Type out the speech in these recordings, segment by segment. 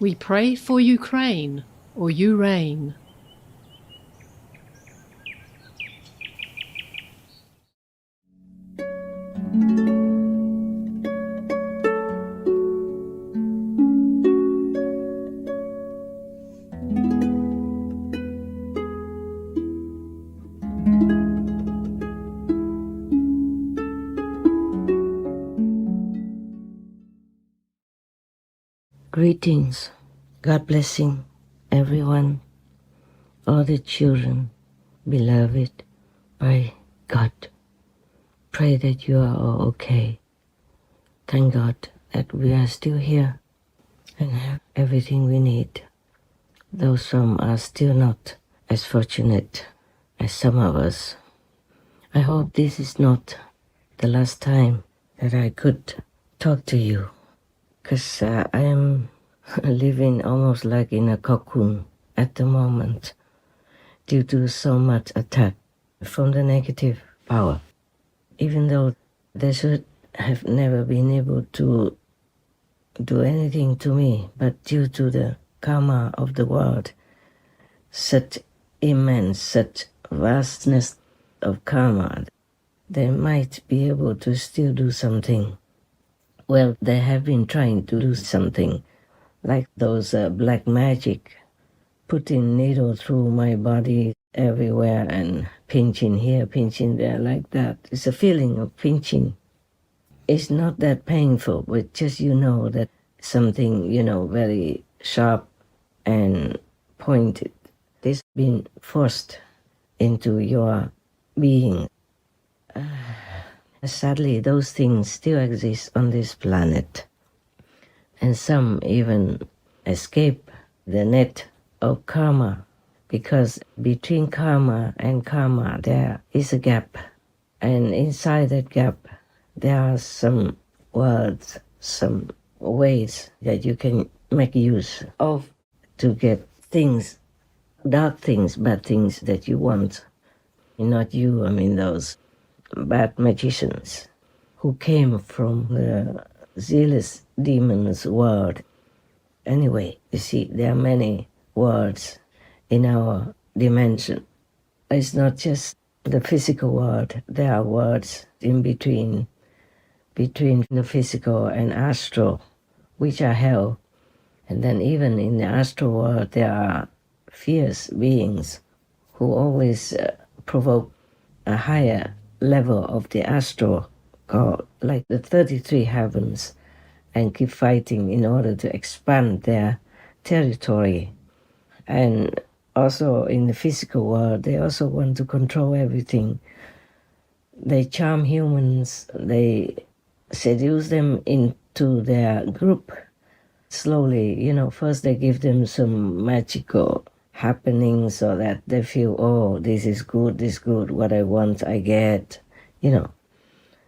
We pray for Ukraine, or you reign. Greetings, God blessing everyone, all the children, beloved by God. Pray that you are all okay. Thank God that we are still here and have everything we need. Though some are still not as fortunate as some of us. I hope this is not the last time that I could talk to you, because I am living almost like in a cocoon at the moment due to so much attack from the negative power. Even though they should have never been able to do anything to me, but due to the karma of the world, such immense, such vastness of karma, they might be able to still do something. Well, they have been trying to do something, like those black magic, putting needle through my body everywhere and pinching here, pinching there, like that. It's a feeling of pinching. It's not that painful, but just that something, very sharp and pointed is being forced into your being. Sadly, those things still exist on this planet, and some even escape the net of karma, because between karma and karma there is a gap, and inside that gap there are some words, some ways that you can make use of to get things, dark things, bad things that you want. Not you, I mean those bad magicians who came from the zealous demon's world. Anyway, you see, there are many worlds in our dimension. It's not just the physical world. There are worlds in between the physical and astral, which are hell. And then even in the astral world, there are fierce beings who always provoke a higher level of the astral, called like the 33 heavens, and keep fighting in order to expand their territory. And also in the physical world, they also want to control everything. They charm humans, they seduce them into their group. Slowly, first they give them some magical happenings so that they feel, oh, this is good, what I want, I get,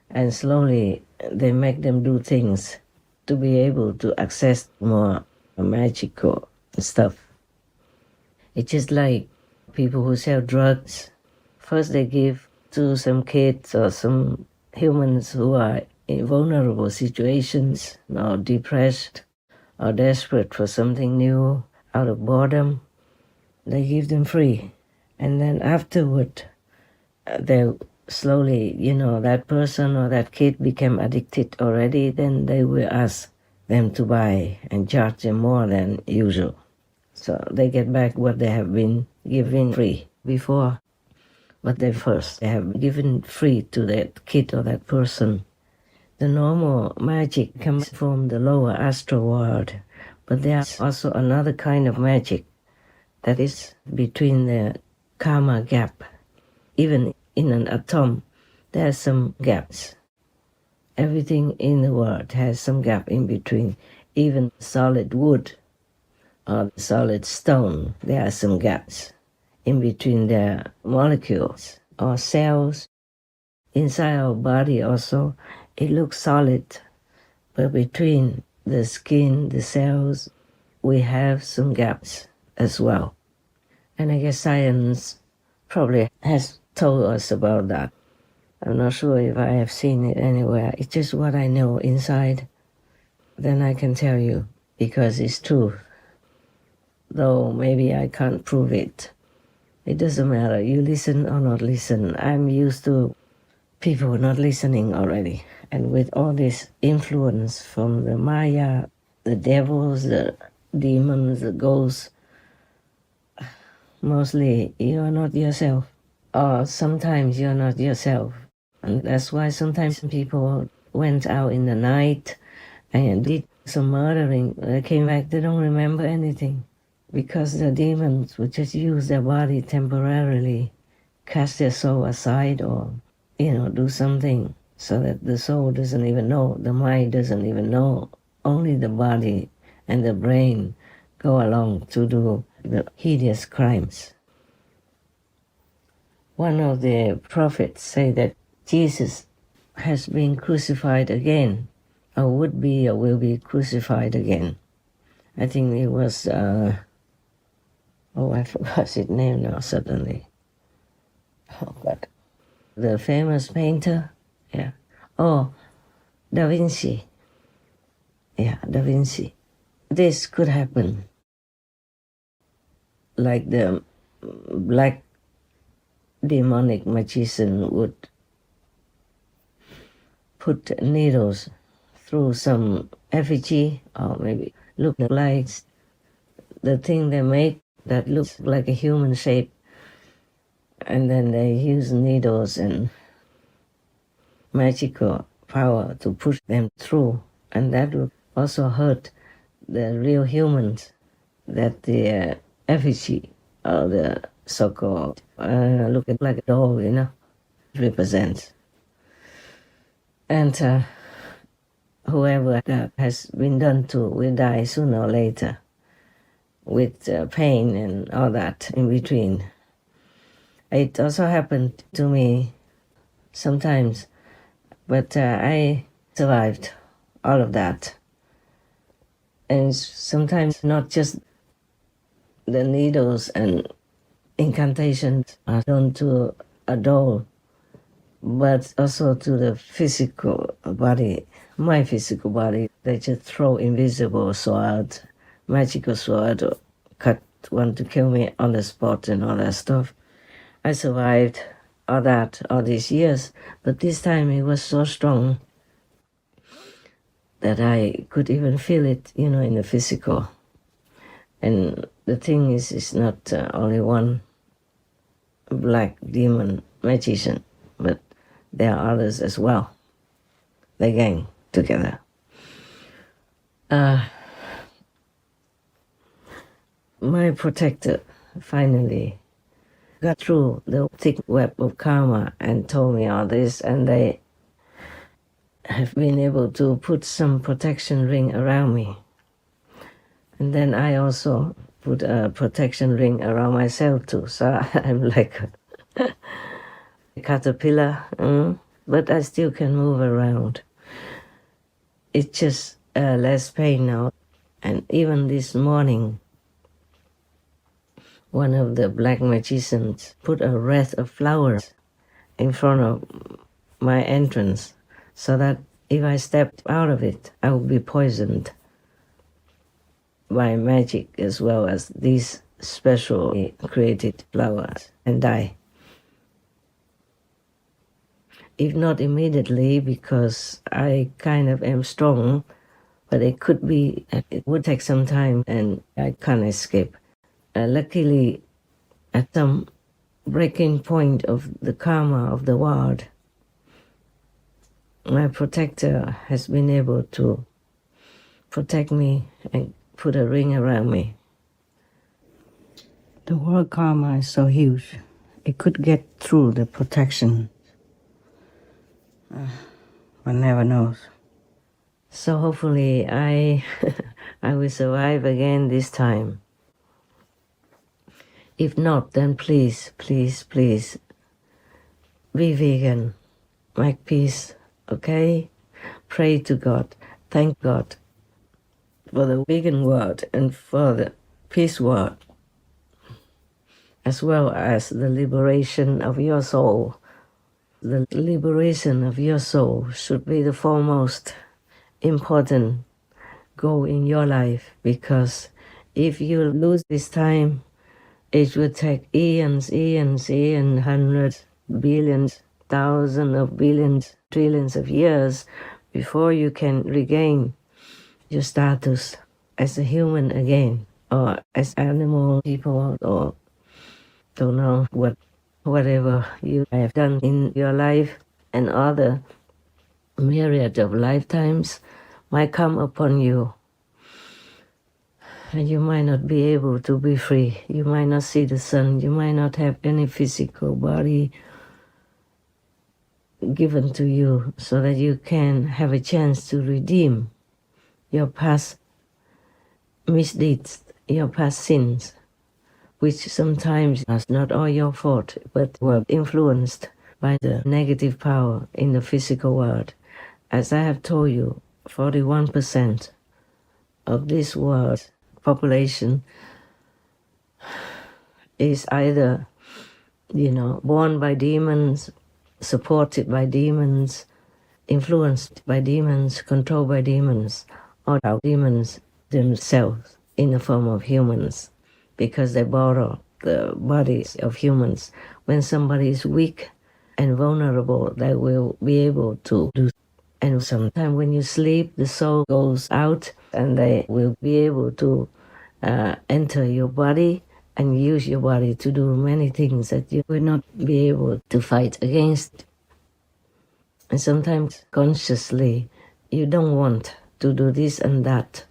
And slowly they make them do things to be able to access more magical stuff. It's just like people who sell drugs. First they give to some kids or some humans who are in vulnerable situations or depressed or desperate for something new out of boredom. They give them free. And then afterward, they slowly, that person or that kid became addicted already, then they will ask them to buy and charge them more than usual. So they get back what they have been given free before. But they have given free to that kid or that person. The normal magic comes from the lower astral world, but there's also another kind of magic that is between the karma gap. Even in an atom, there are some gaps. Everything in the world has some gap in between. Even solid wood or solid stone, there are some gaps in between their molecules or cells. Inside our body also, it looks solid, but between the skin, the cells, we have some gaps as well. And I guess science probably has told us about that. I'm not sure if I have seen it anywhere. It's just what I know inside. Then I can tell you, because it's true. though maybe I can't prove it. It doesn't matter. You listen or not listen. I'm used to people not listening already. And with all this influence from the Maya, the devils, the demons, the ghosts, mostly you're not yourself. Or sometimes you're not yourself. And that's why sometimes people went out in the night and did some murdering. They came back, they don't remember anything. Because the demons would just use their body temporarily, cast their soul aside, or, do something so that the soul doesn't even know, the mind doesn't even know. Only the body and the brain go along to do the hideous crimes. One of the prophets say that Jesus has been crucified again, or would be or will be crucified again. I think it was, I forgot his name now suddenly. Oh, God. The famous painter, yeah. Oh, Da Vinci. Yeah, Da Vinci. This could happen. Like the black demonic magician would put needles through some effigy, or maybe look like the thing they make that looks like a human shape, and then they use needles and magical power to push them through, and that would also hurt the real humans that the effigy or the so-called look like a doll, represents. And whoever that has been done to will die sooner or later with pain and all that in between. It also happened to me sometimes, but I survived all of that. And sometimes not just the needles and incantations are done to a doll, but also to the physical body, my physical body. They just throw invisible sword, magical sword, or cut one to kill me on the spot and all that stuff. I survived all that all these years, but this time it was so strong that I could even feel it, in the physical. And the thing is, it's not only one black demon magician, but there are others as well. They gang together. My protector finally got through the thick web of karma and told me all this, and they have been able to put some protection ring around me. And then I also put a protection ring around myself too, so I'm like a caterpillar, but I still can move around. It's just less pain now. And even this morning, one of the black magicians put a wreath of flowers in front of my entrance so that if I stepped out of it, I would be poisoned by magic as well as these specially created flowers and die. If not immediately, because I kind of am strong, but it could be, it would take some time and I can't escape. Luckily, at some breaking point of the karma of the world, my protector has been able to protect me and put a ring around me. The world karma is so huge, it could get through the protection. One never knows. So hopefully I will survive again this time. If not, then please, please, please, be vegan, make peace, okay? Pray to God, thank God for the vegan world and for the peace world, as well as the liberation of your soul. The liberation of your soul should be the foremost important goal in your life, because If you lose this time, it will take eons, hundreds, billions, thousands of billions, trillions of years before you can regain your status as a human again, or as animal people, or don't know whatever you have done in your life, and other myriad of lifetimes might come upon you. And you might not be able to be free. You might not see the sun. You might not have any physical body given to you so that you can have a chance to redeem your past misdeeds, your past sins, which sometimes is not all your fault, but were influenced by the negative power in the physical world. As I have told you, 41% of this world's population is either, born by demons, supported by demons, influenced by demons, controlled by demons, or our demons themselves in the form of humans, because they borrow the bodies of humans. When somebody is weak and vulnerable, they will be able to do. And sometimes when you sleep, the soul goes out and they will be able to enter your body and use your body to do many things that you will not be able to fight against. And sometimes consciously, you don't want to do this and that,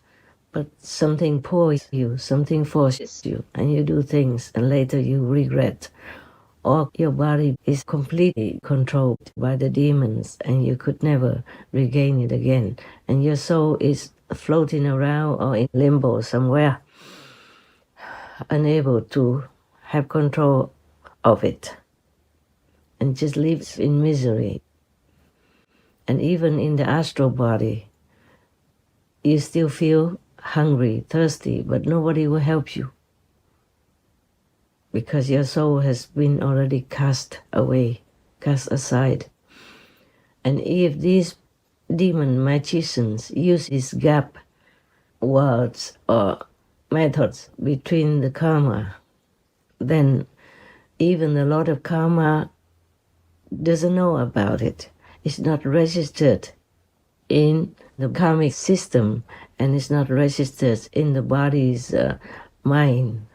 but something pulls you, something forces you, and you do things, and later you regret. Or your body is completely controlled by the demons, and you could never regain it again. And your soul is floating around or in limbo somewhere, unable to have control of it, and just lives in misery. And even in the astral body, you still feel hungry, thirsty, but nobody will help you because your soul has been already cast away, cast aside. And if these demon magicians use these gap words or methods between the karma, then even the Lord of Karma doesn't know about it. It's not registered in the karmic system, and it's not registered in the body's mind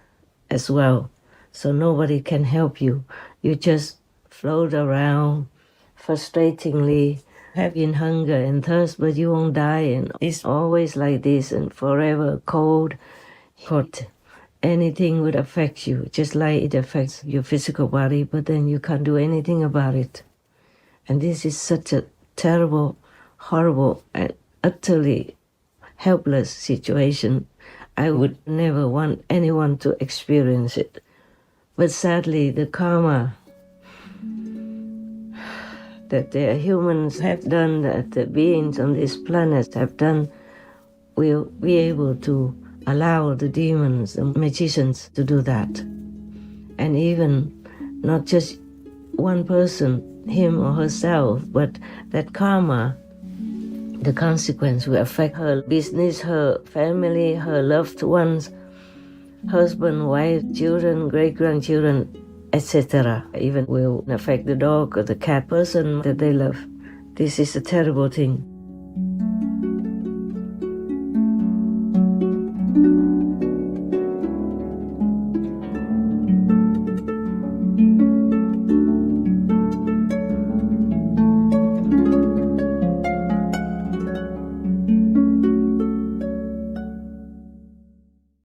as well. So nobody can help you. You just float around frustratingly, having hunger and thirst, but you won't die. And it's always like this, and forever cold, hot. Anything would affect you, just like it affects your physical body, but then you can't do anything about it. And this is such a terrible, horrible, and utterly helpless situation. I would never want anyone to experience it. But sadly, the karma that the humans have done, that the beings on this planet have done, will be able to allow the demons, the magicians, to do that. And even not just one person, him or herself, but that karma, the consequence will affect her business, her family, her loved ones, husband, wife, children, great-grandchildren, etc. Even will affect the dog or the cat person that they love. This is a terrible thing.